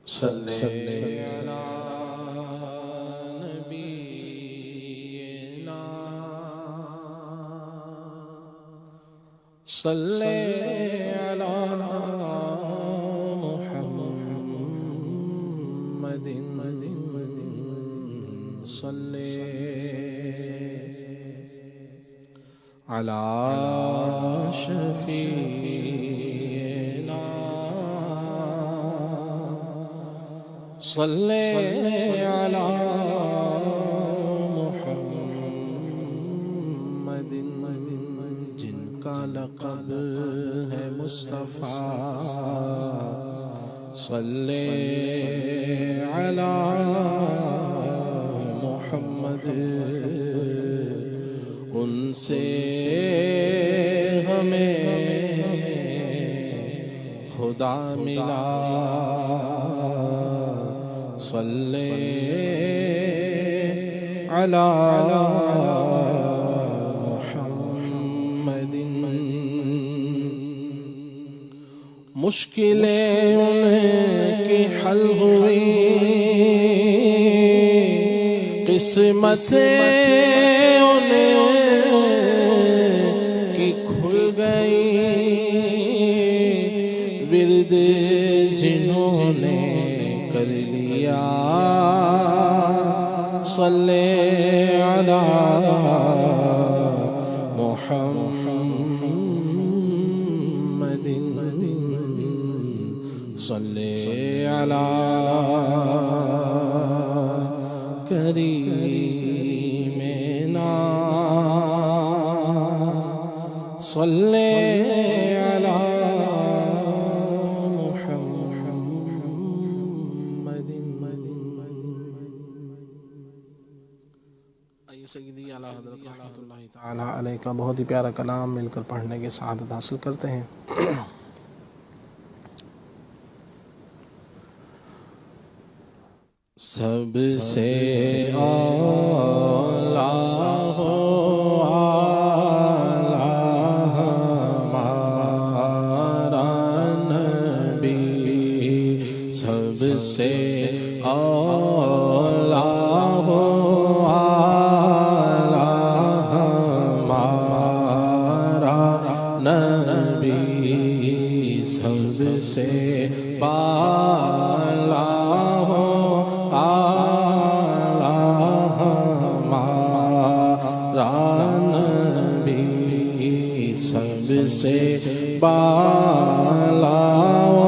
صلی علی نبینا صلی علی محمد صلی علی شفیعنا صلی علی محمد جن کا لقب ہے مصطفیٰ صلی علی محمد ان سے ہمیں خدا ملا صلی علی محمد مشکلیں ان کی حل ہوئی قسمتیں ان کی کھل گئی ورد جنہوں نے کر لیا صلی علی محمد صلی علی کریمنا صلی علی سیدی اعلیٰ حضرت رحمۃ اللہ تعالیٰ علیہ کا بہت ہی پیارا کلام مل کر پڑھنے کی سعادت حاصل کرتے ہیں۔ سب سے اعلیٰ ہو اعلیٰ ہمارا نبی، سب سے اعلیٰ ہو سب سے بالا ہو اعلیٰ ہمارا نبی، سب سے بالا ہو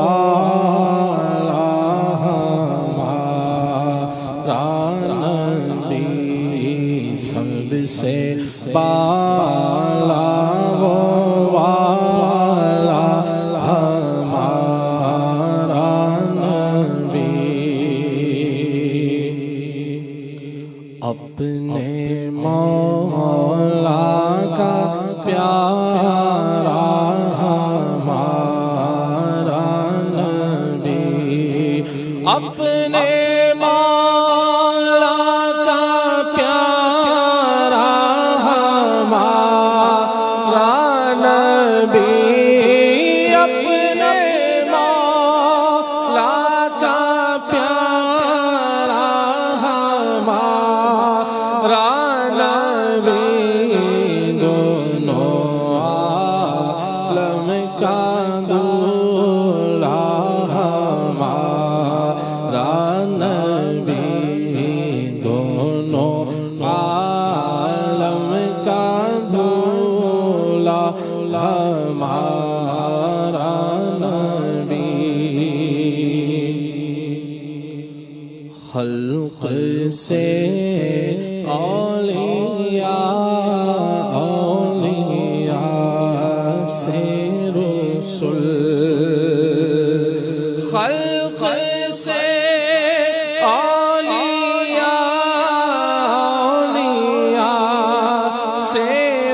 اعلیٰ ہمارا نبی، سب سے بالا ہو اپنے مولا کا پیارا ہمارا نبی، اپنے مولا کا پیارا ہمارا نبی، اپنے مولا کا پیارا ہمارا دونوں عالم کا دولہا ہمارا نبی، دونوں عالم کا دولہا ہمارا نبی، خلق سے اولیاء سے رسول، خلق سے اولیاء سے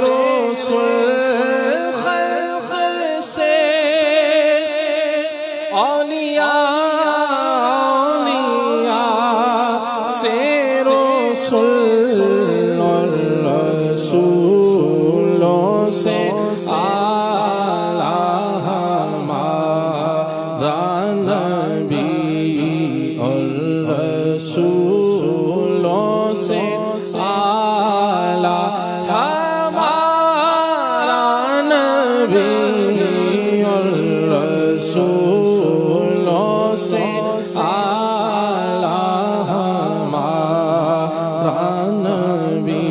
رسول، خلق سے اولیاء سے رسول، اور رسولوں سے اعلیٰ ہمارا نبی، سے اعلیٰ ہمارا نبی،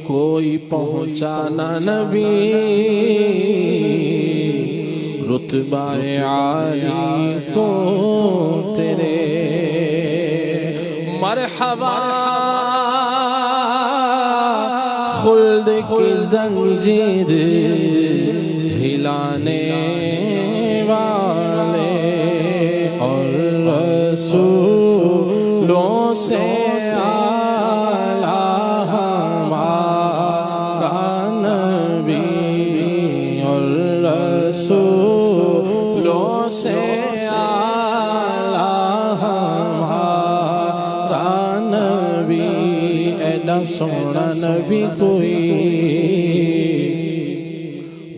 کوئی پہنچا نہ نبی رتبہ عالی کو تیرے، مرحبا خلد کی زنجیر ہلانے والے اور رسولوں سے اعلیٰ ہمارا نبی، اور رسولوں سے اعلیٰ ہمارا نبی، ایڈا سونا نبی کوئی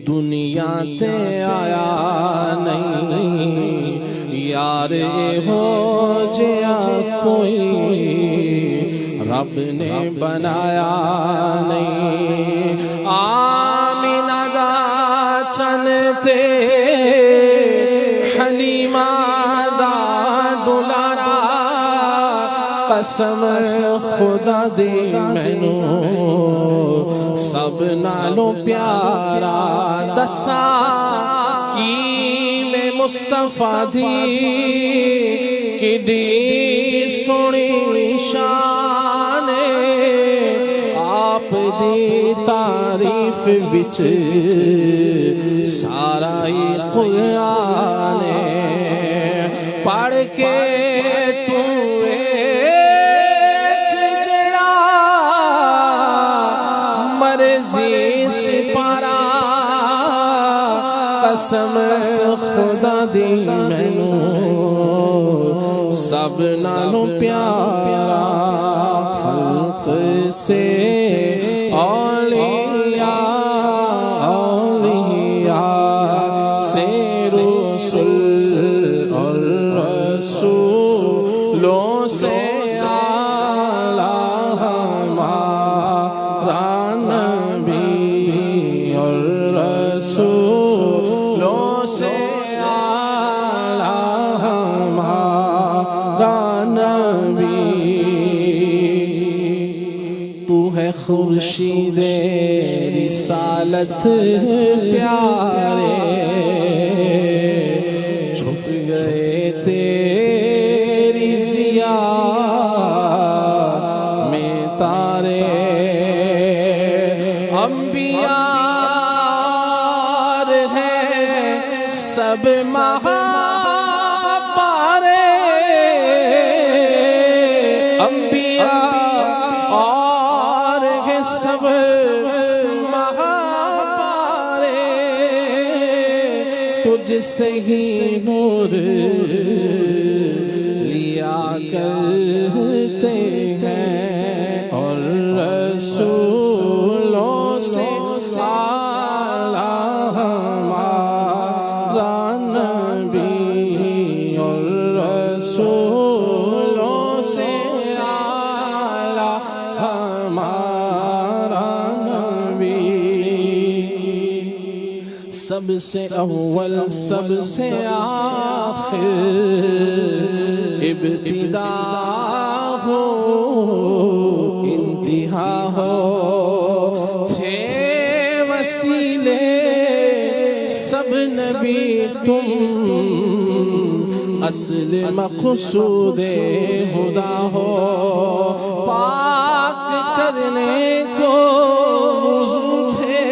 دنیا تے آیا نہیں، یار ہو جیا کوئی رب نے بنایا نہیں، آمینہ دا چنتے حلیمہ دا دلارا، قسم خدا دی مینوں سب نالوں پیارا، دساں کی میں مصطفیٰ دی کڈی سونی شان، آپ دی تعریف وچ سارا ہی قرآن پڑھ کے تو قسم خدا دی مینوں سب نالوں پیارا، خلق سے اولیاء، اولیاء سے رسول، اور رسولوں سے اعلیٰ ہمارا نبی، اور رسولوں سے اعلیٰ ہمارا نبی، تو ہے خورشید رسالت پیارے، چھپ گئے تیری ضیا میں تارے، انبیاء سب مہاپارے، انبیاء اور ہے سب مہاپارے، تجھ سے ہی نور لیا کرتے ہیں، اور رسولوں سے اعلیٰ ہمارا نبی، اور رسولوں سے اعلیٰ ہمارا نبی، سب سے اول سب سے آخر، ابتدا ہو انتہا ہو، تھے وسیلے سب نبی تم، اصل مقصود خدا ہو، پاک کرنے کو وضو تھے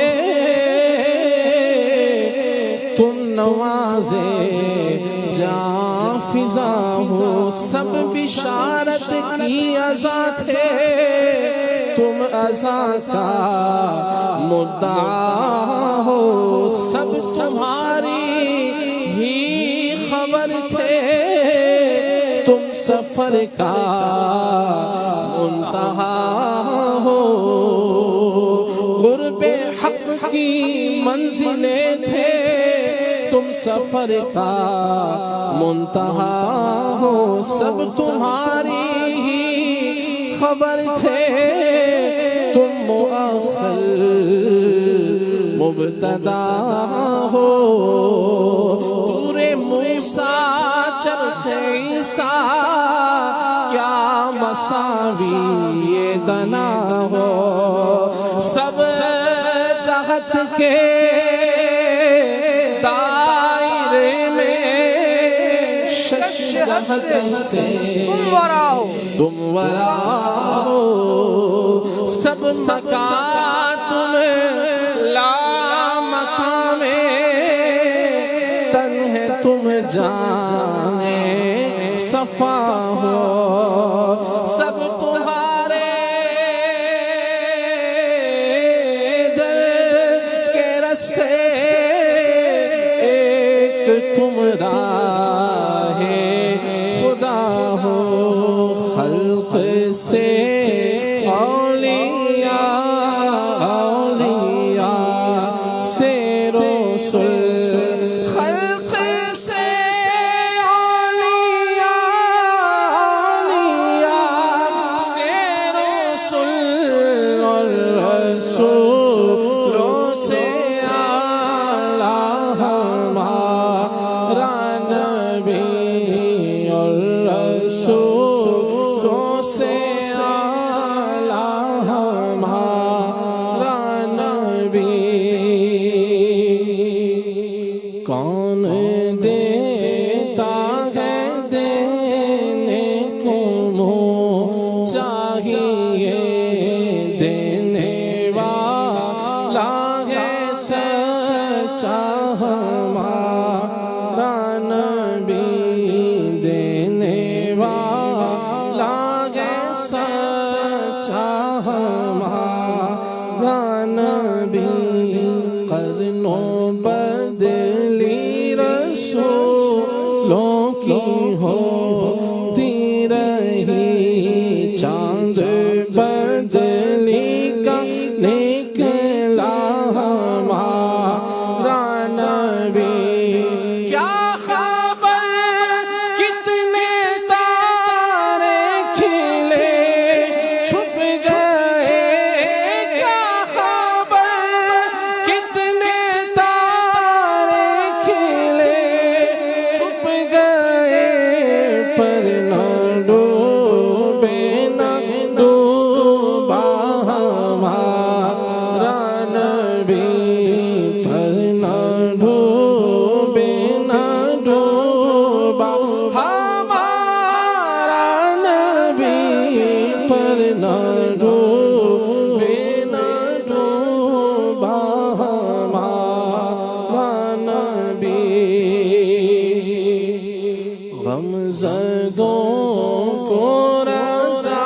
تم، نوازے جاں فضا ہو، سب بشارت کی عزا تھے تم، عزا کا مدعا ہو، سب تمہاری ہی خبر تھے تم، سفر کا منتہا ہو، قرب حق کی منزلیں تھے تم، سفر کا منتہا ہو، سب تمہاری ہی خبر تھے تم، مؤخر مبتدا ہو، عیسیٰ چرخ عیسیٰ کیا مساوی یہ دنا ہو سب جہت کے دائرے میں شجرت سے تم ورا ہو سب مکان تم لا مقام تن ہے تم جانے صفا ہو سب تمہارے در کے رستے ایک تم راہ خدا ہو خلق سے اولیاء سے رسول خلق سے اولیاء سے رسول اور رسولوں سے اعلیٰ ہمارا نبی اور رسولوں سے اعلیٰ ہمارا نبی کون دیتا ہے دینے کو منہ چاہیے دینے والا ہے سچا ہمارا نبی دینے والا ہے سچا ہمارا نبی قرنوں بدلی رسولوں کی ہوتی رہی چاند بدلی کا نکلا ہمارا نبی کیا خبر کتنے تارے کھلے چھپ گئے کیا خبر کتنے تارے کھلے چھپ گئے پر نہ ڈوبے نہ ڈوبا ہمارا نبی پر نہ ڈوبے نہ ڈوبا ہمارا نبی پر نہ ڈوبے نہ ڈوبا ہمارا نبی غم زدوں کو رضا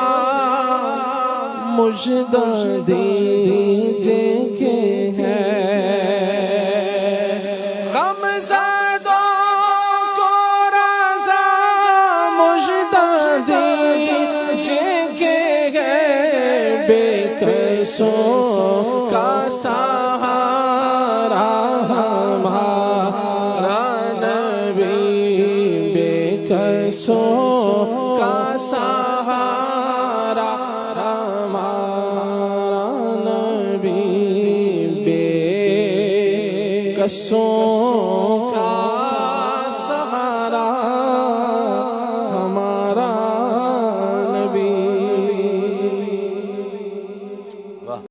مژدہ دیجئے کہ ہے غم زدوں کو رضا مژدہ دیجئے کہ ہے بے کسوں کا سہارا ہمارا نبی بے کسوں کا سہارا ہمارا نبی بے کسوں